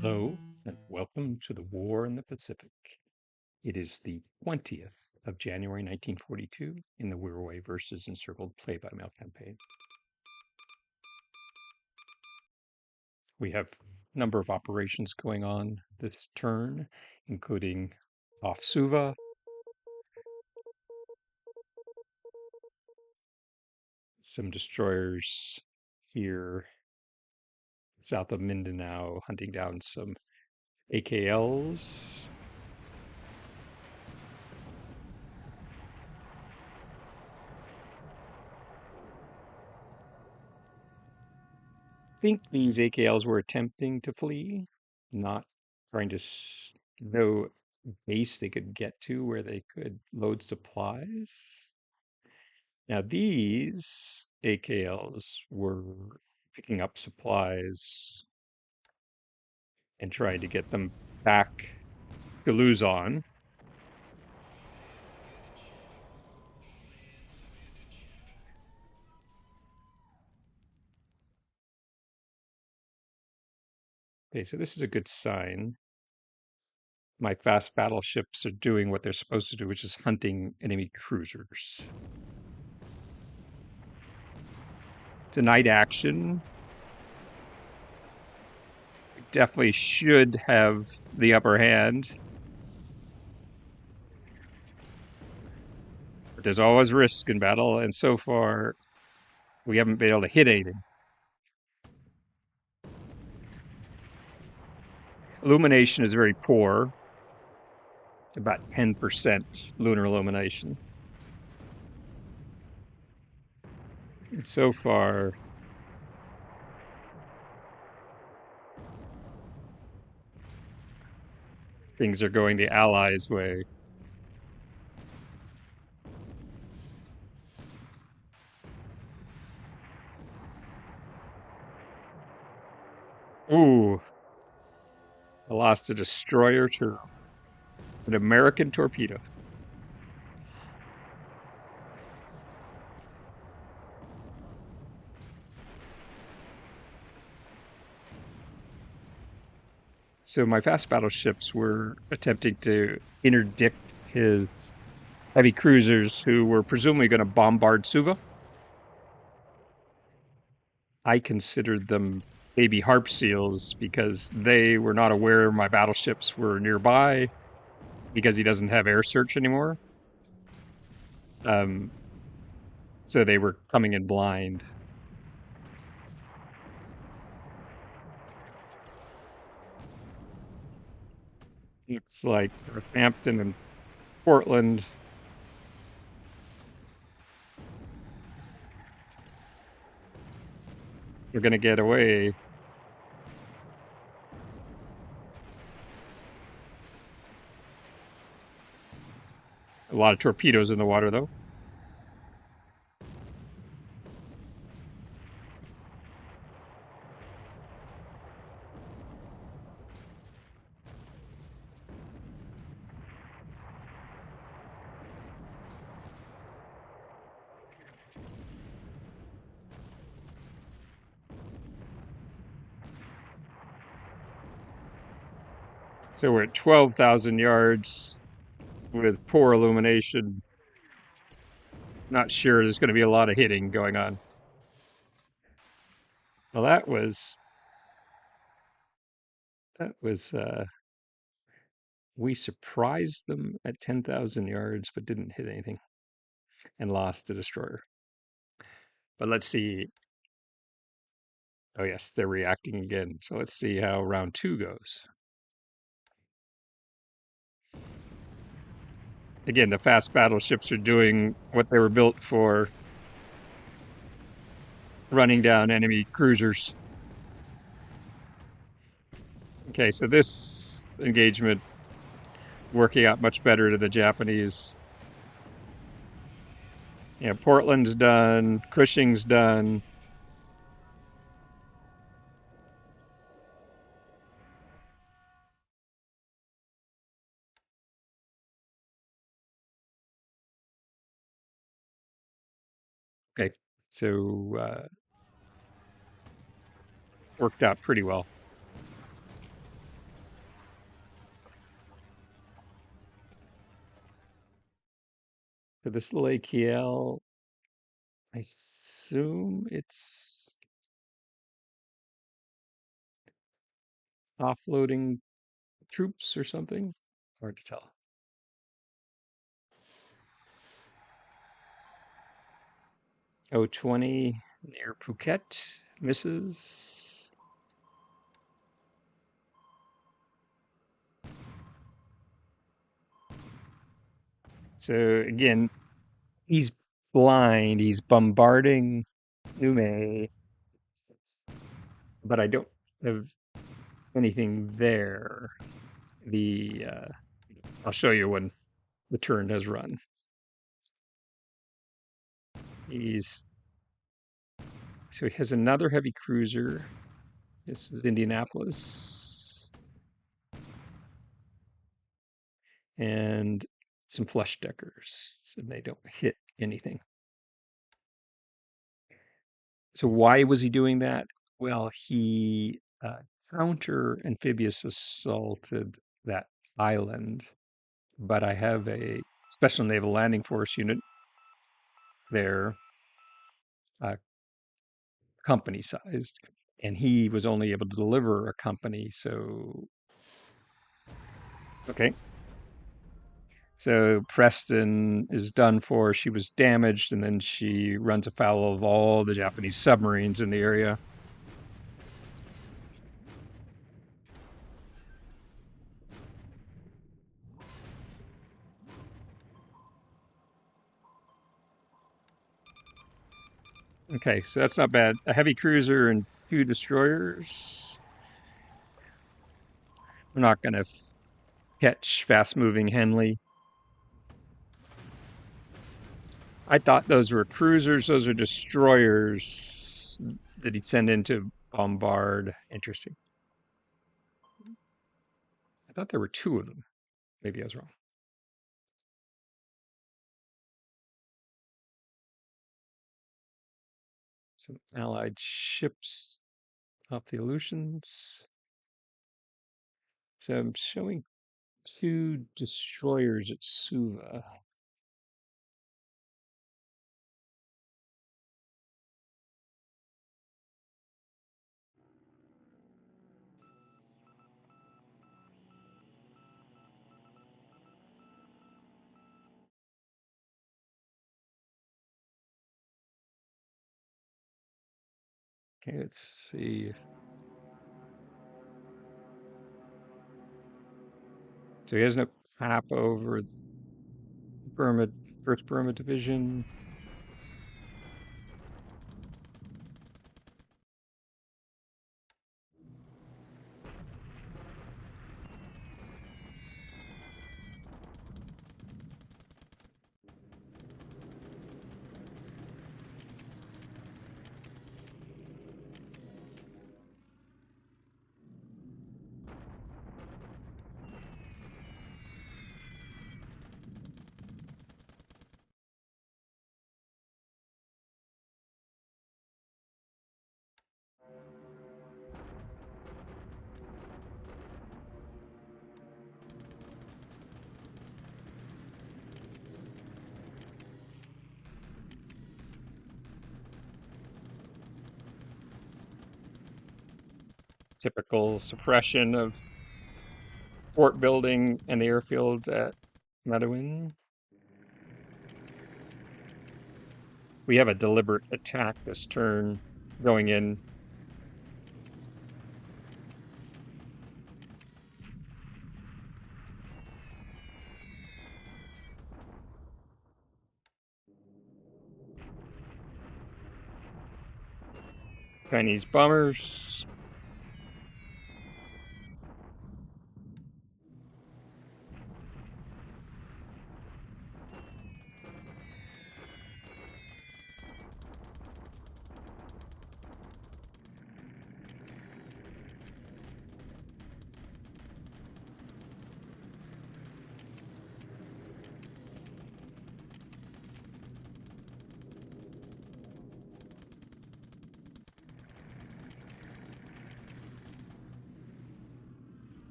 Hello, and welcome to the War in the Pacific. It is the 20th of January 1942 in the Wiiraway versus Encircled play-by-mail campaign. We have a number of operations going on this turn, including off Suva, some destroyers here south of Mindanao hunting down some AKLs. I think these AKLs were attempting to flee, not trying to no base they could get to where they could load supplies. Now these AKLs were picking up supplies and trying to get them back to Luzon. Okay, so this is a good sign. My fast battleships are doing what they're supposed to do, which is hunting enemy cruisers. Tonight action. We definitely should have the upper hand. But there's always risk in battle, and so far we haven't been able to hit anything. Illumination is very poor, about 10% lunar illumination. And so far, things are going the Allies' way. Ooh, I lost a destroyer to an American torpedo. So my fast battleships were attempting to interdict his heavy cruisers who were presumably going to bombard Suva. I considered them baby harp seals because they were not aware my battleships were nearby because he doesn't have air search anymore. So they were coming in blind. Looks like Northampton and Portland are going to get away. A lot of torpedoes in the water, though. So we're at 12,000 yards with poor illumination. Not sure there's going to be a lot of hitting going on. Well, we surprised them at 10,000 yards, but didn't hit anything and lost a destroyer. But let's see. Oh, yes, they're reacting again. So let's see how round 2 goes. Again, the fast battleships are doing what they were built for, running down enemy cruisers. Okay, so this engagement working out much better to the Japanese. Yeah, Portland's done, Cushing's done. Okay, so worked out pretty well. So this little AKL, I assume it's offloading troops or something. Hard to tell. O20 near Phuket misses. So again, he's blind. He's bombarding Nume, but I don't have anything there. The I'll show you when the turn has run. He's so he has another heavy cruiser. This is Indianapolis, and some flush deckers, so they don't hit anything. So why was he doing that? Well, he counter amphibious assaulted that island, but I have a special naval landing force unit there, uh, company sized, and he was only able to deliver a company. So, okay. So Preston is done for. She was damaged, and then she runs afoul of all the Japanese submarines in the area. Okay, so that's not bad. A heavy cruiser and two destroyers. We're not going to catch fast moving Henley. I thought those were cruisers. Those are destroyers that he'd send in to bombard. Interesting. I thought there were two of them. Maybe I was wrong. Some allied ships off the Aleutians. So I'm showing two destroyers at Suva. Okay, let's see. So he has no cap over Burma, First Burma Division. Typical suppression of fort building and the airfield at Medellin. We have a deliberate attack this turn going in. Chinese bombers.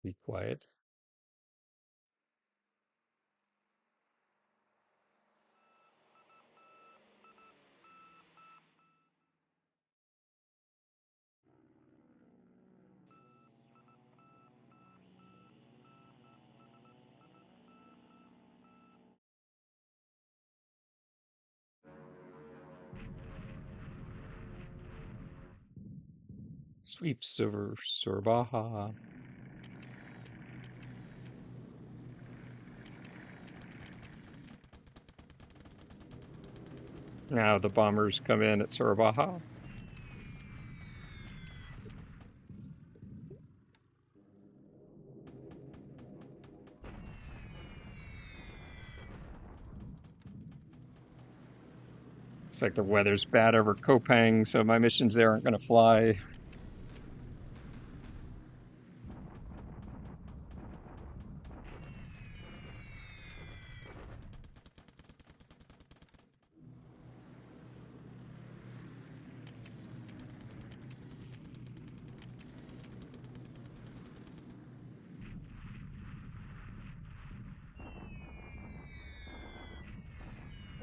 Be quiet. Sweeps over Sorbaha. Now the bombers come in at Sorbaha. Looks like the weather's bad over Kopang, so my missions there aren't going to fly.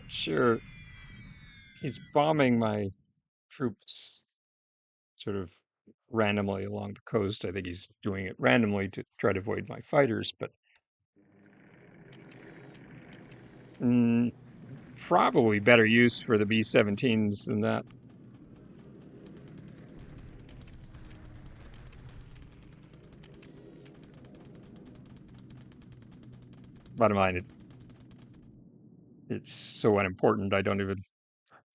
Sure, he's bombing my troops sort of randomly along the coast. I think he's doing it randomly to try to avoid my fighters, but mm, probably better use for the B-17s than that. Bottom line, it's so unimportant, I don't even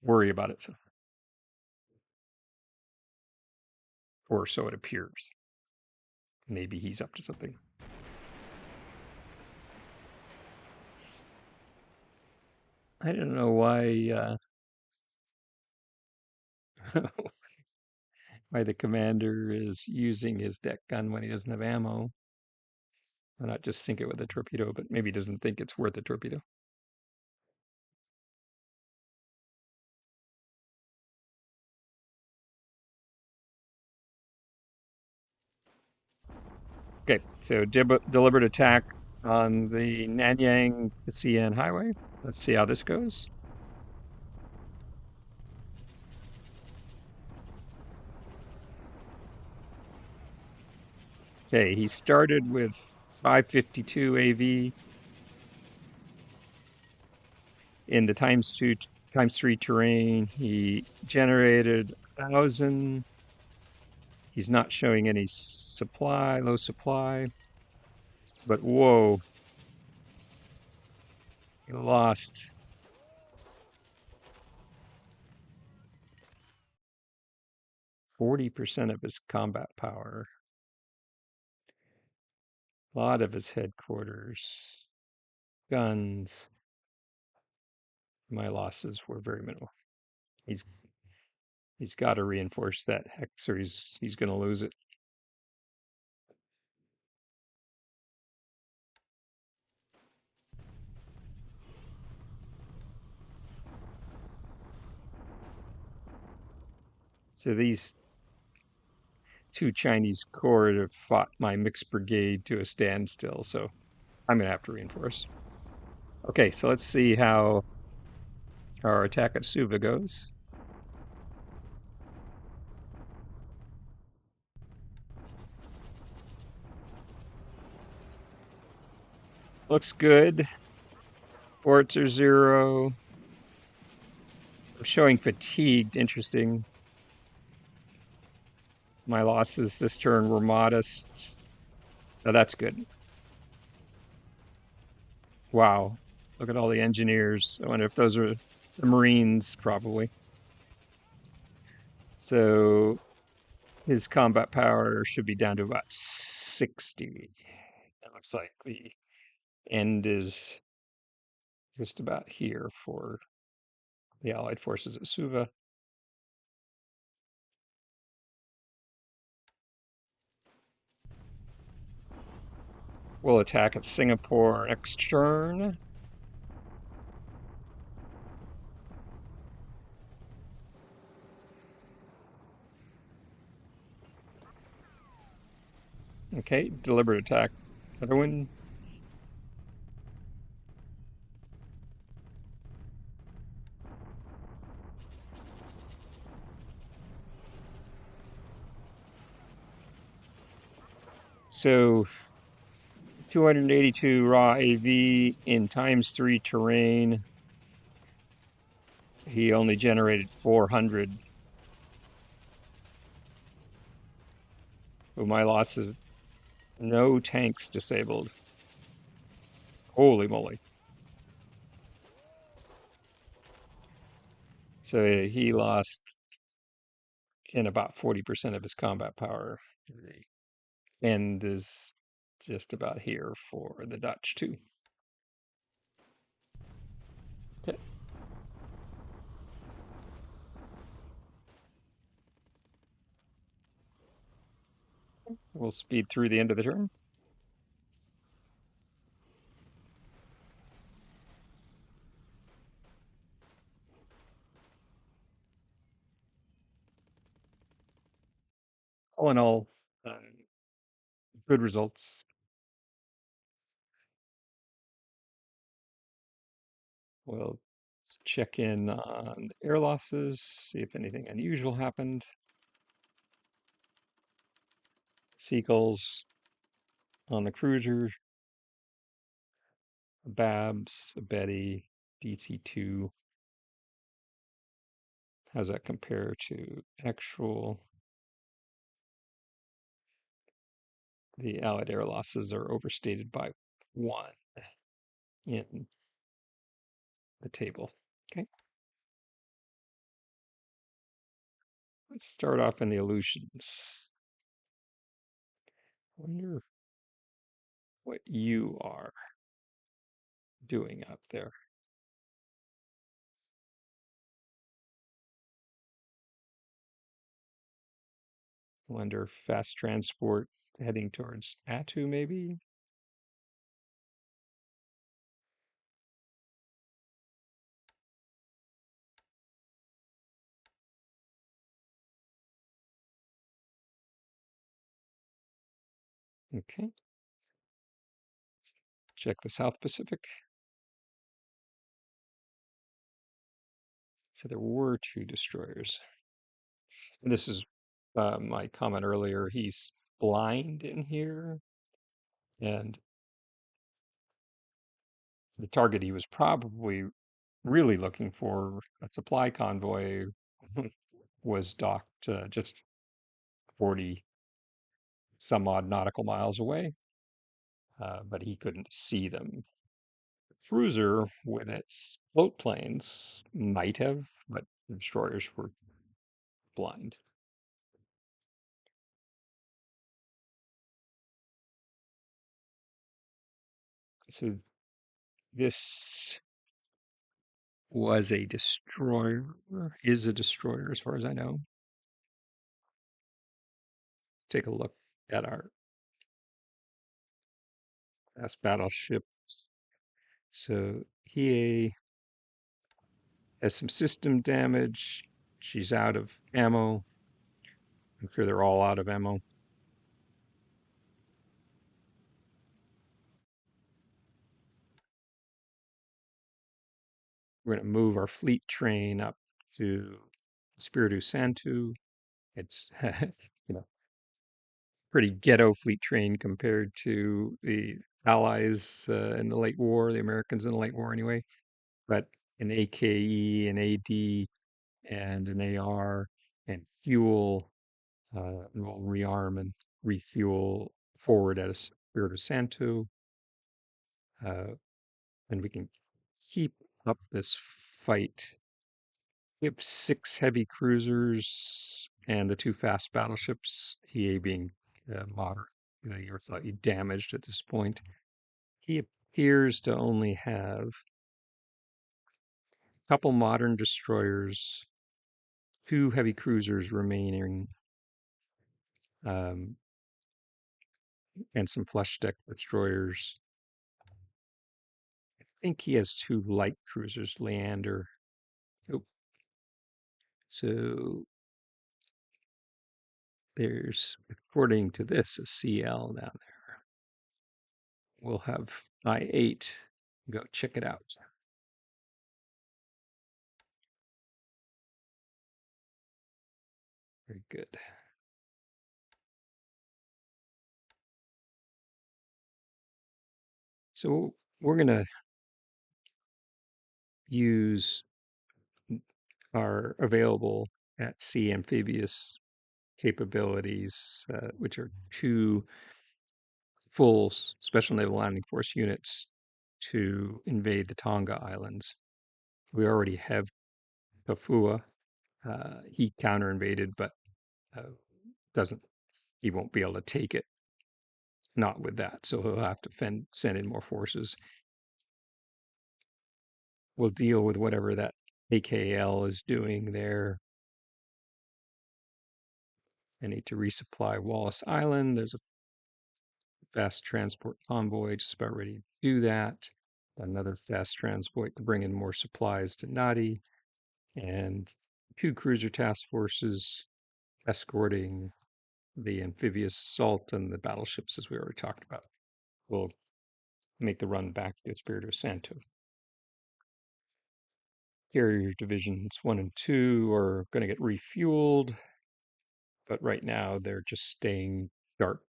worry about it. So, or so it appears. Maybe he's up to something. I don't know why why the commander is using his deck gun when he doesn't have ammo. Why not just sink it with a torpedo? But maybe he doesn't think it's worth a torpedo. Okay, so deliberate attack on the Nanyang to Xi'an highway. Let's see how this goes. Okay, he started with 552 AV in the times 3 terrain. He generated 1,000. He's not showing any supply, low supply. But whoa, he lost 40% of his combat power. A lot of his headquarters, guns. My losses were very minimal. He's he's got to reinforce that hex, or he's going to lose it. So these two Chinese corps have fought my mixed brigade to a standstill. So I'm going to have to reinforce. Okay, so let's see how our attack at Suva goes. Looks good. Forts are 0. I'm showing fatigued. Interesting. My losses this turn were modest. Oh, that's good. Wow. Look at all the engineers. I wonder if those are the Marines, probably. So his combat power should be down to about 60. It looks like the end is just about here for the Allied forces at Suva. We'll attack at Singapore next turn. Okay, deliberate attack. Other one. So 282 raw AV in ×3 terrain. He only generated 400. But my loss is no tanks disabled. Holy moly. So he lost in about 40% of his combat power. The end is just about here for the Dutch, too. Okay, we'll speed through the end of the turn. All in all, good results. We'll check in on the air losses, see if anything unusual happened. Seagulls on the cruiser, a Babs, a Betty, DC-2. How's that compare to actual? The Allied air losses are overstated by 1 in the table. Okay, let's start off in the Aleutians. Wonder what you are doing up there. Wonder fast transport heading towards Atu, maybe? Okay, check the South Pacific. So there were 2 destroyers. And this is my comment earlier. He's blind in here, and the target he was probably really looking for, a supply convoy, was docked just 40 some odd nautical miles away, but he couldn't see them. The cruiser, with its float planes, might have, but the destroyers were blind. So this was a destroyer, is a destroyer as far as I know. Take a look at our fast battleships. So Hiei has some system damage. She's out of ammo. I'm sure they're all out of ammo. We're going to move our fleet train up to Espiritu Santo. It's you know pretty ghetto fleet train compared to the Allies in the late war, the Americans in the late war anyway. But an AKE, an AD, and an AR, and fuel. We'll rearm and refuel forward at Espiritu Santo, and we can keep up this fight. We have 6 heavy cruisers and the 2 fast battleships, Hiei being moderately or slightly damaged at this point. He appears to only have a couple modern destroyers, 2 heavy cruisers remaining, um, and some flush deck destroyers. I think he has 2 light cruisers, Leander. Oh, so there's, according to this, a CL down there. We'll have I8. Go check it out. Very good. So we're going to use our available at sea amphibious capabilities, which are two full special naval landing force units to invade the Tonga Islands. We already have Papua. He counter invaded, but uh, doesn't. He won't be able to take it. Not with that, so he'll have to send in more forces. We'll deal with whatever that AKL is doing there. I need to resupply Wallace Island. There's a fast transport convoy just about ready to do that. Another fast transport to bring in more supplies to Nadi, and two cruiser task forces escorting the amphibious assault and the battleships, as we already talked about. We'll make the run back to Espiritu Santo. Carrier divisions 1 and 2 are going to get refueled, but right now they're just staying dark.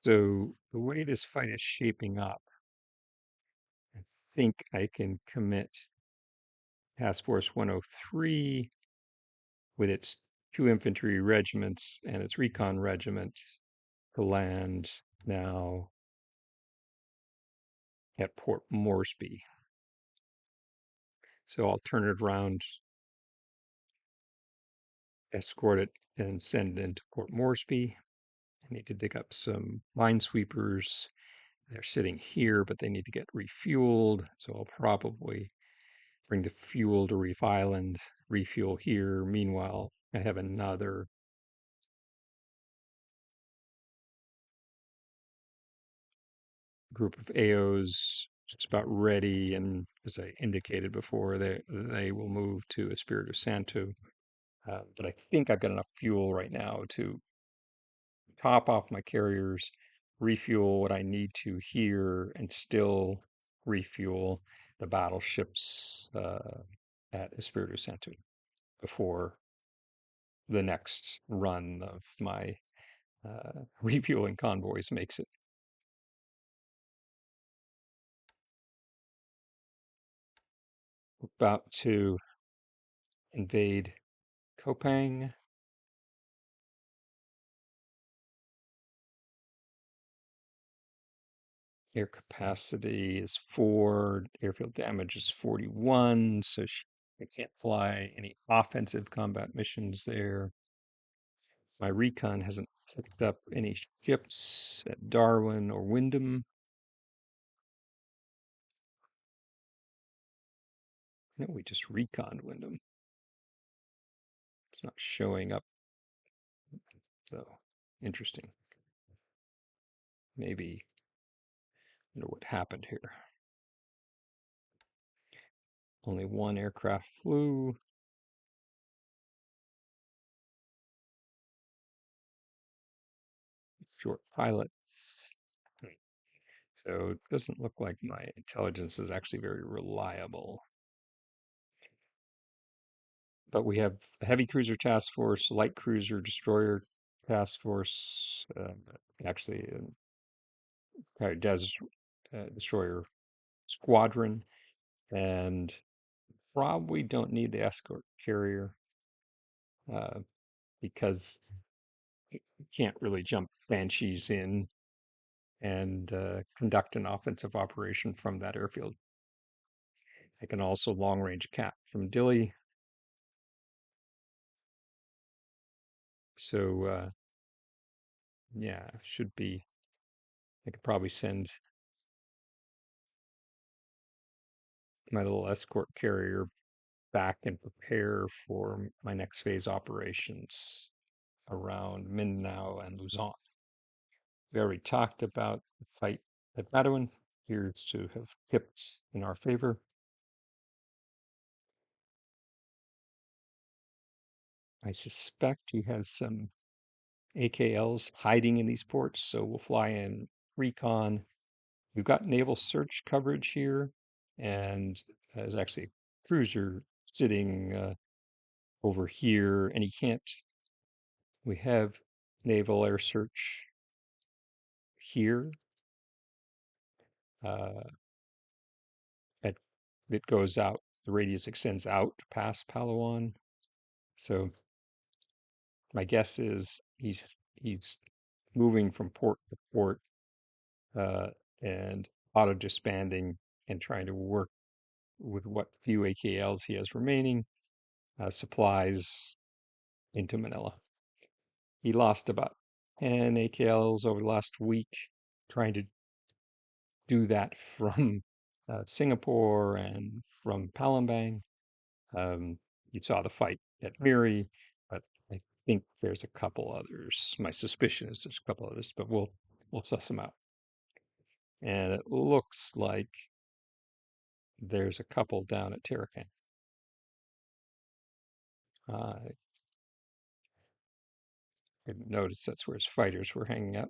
So the way this fight is shaping up, I think I can commit Task Force 103 with its two infantry regiments and its recon regiment to land now at Port Moresby. So I'll turn it around, escort it, and send it into Port Moresby. I need to dig up some minesweepers. They're sitting here, but they need to get refueled. So I'll probably bring the fuel to Reef Island, refuel here. Meanwhile, I have another group of AOs just about ready, and as I indicated before, they will move to Espiritu Santo. But I think I've got enough fuel right now to top off my carriers, refuel what I need to here, and still refuel the battleships at Espiritu Santo before the next run of my refueling convoys makes it. We're about to invade Kopang. Air capacity is 4, airfield damage is 41, so I can't fly any offensive combat missions there. My recon hasn't picked up any ships at Darwin or Wyndham. No, we just reconned Wyndham. It's not showing up, though. Interesting. Maybe, I wonder what happened here. Only one aircraft flew. Short pilots. So it doesn't look like my intelligence is actually very reliable. But we have a heavy cruiser task force, light cruiser destroyer task force, actually a destroyer squadron, and probably don't need the escort carrier uh, because you can't really jump banshees in and conduct an offensive operation from that airfield. I can also long range cap from Dili. So yeah, should be. I could probably send my little escort carrier back and prepare for my next phase operations around Mindanao and Luzon. We already talked about the fight at Madawan, appears to have tipped in our favor. I suspect he has some AKLs hiding in these ports, so we'll fly in recon. We've got naval search coverage here, and there's actually a cruiser sitting over here, and he can't. We have naval air search here. Uh, at, it goes out, the radius extends out past Palawan. So my guess is he's moving from port to port uh, and auto disbanding and trying to work with what few AKLs he has remaining, supplies into Manila. He lost about 10 AKLs over the last week trying to do that from Singapore and from Palembang. You saw the fight at Miri, but I think there's a couple others. My suspicion is there's a couple others, but we'll suss them out. And it looks like there's a couple down at Tarakan. I didn't notice that's where his fighters were hanging out.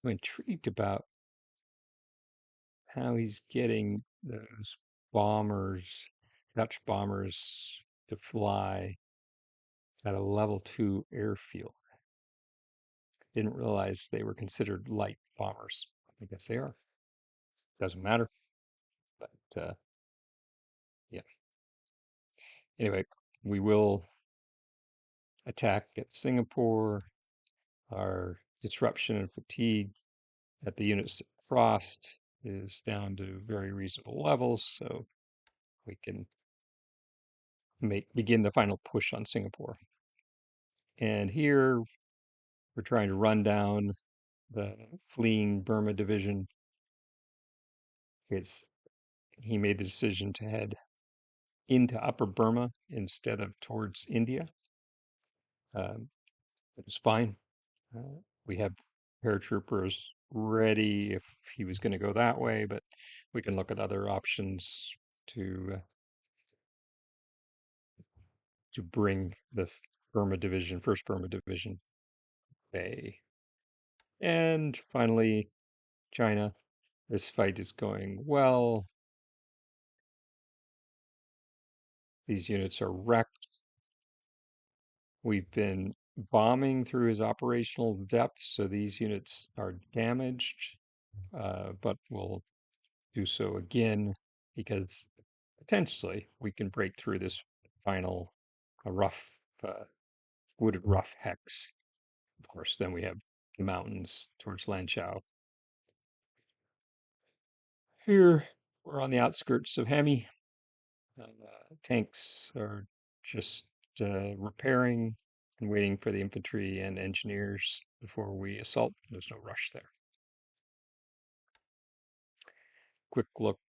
I'm intrigued about how he's getting those bombers, Dutch bombers, to fly at a level 2 airfield. Didn't realize they were considered light bombers. I guess they are. Doesn't matter. But yeah. Anyway, we will attack at Singapore. Our disruption and fatigue at the units that crossed is down to very reasonable levels, so we can begin the final push on Singapore. And here we're trying to run down the fleeing Burma division. It's he made the decision to head into Upper Burma instead of towards India. Um, it was fine. We have paratroopers ready if he was going to go that way, but we can look at other options to bring the Burma division, First Burma Division, Bay. And finally, China. This fight is going well. These units are wrecked. We've been bombing through his operational depth, so these units are damaged, but we'll do so again because potentially we can break through this final rough, wooded rough hex. Of course, then we have the mountains towards Lanchao. Here, we're on the outskirts of Hemi. Tanks are just repairing and waiting for the infantry and engineers before we assault. There's no rush there. Quick look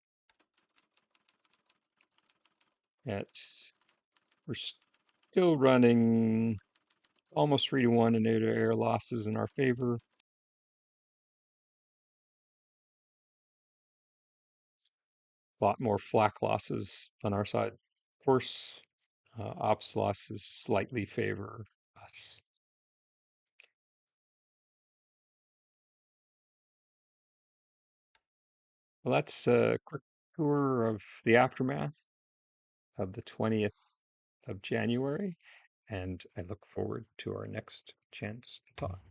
at, we're still running almost 3-1 in air-to-air losses in our favor. A lot more flak losses on our side. Of course, ops losses slightly favor us. Well, that's a quick tour of the aftermath of the 20th of January, and I look forward to our next chance to talk.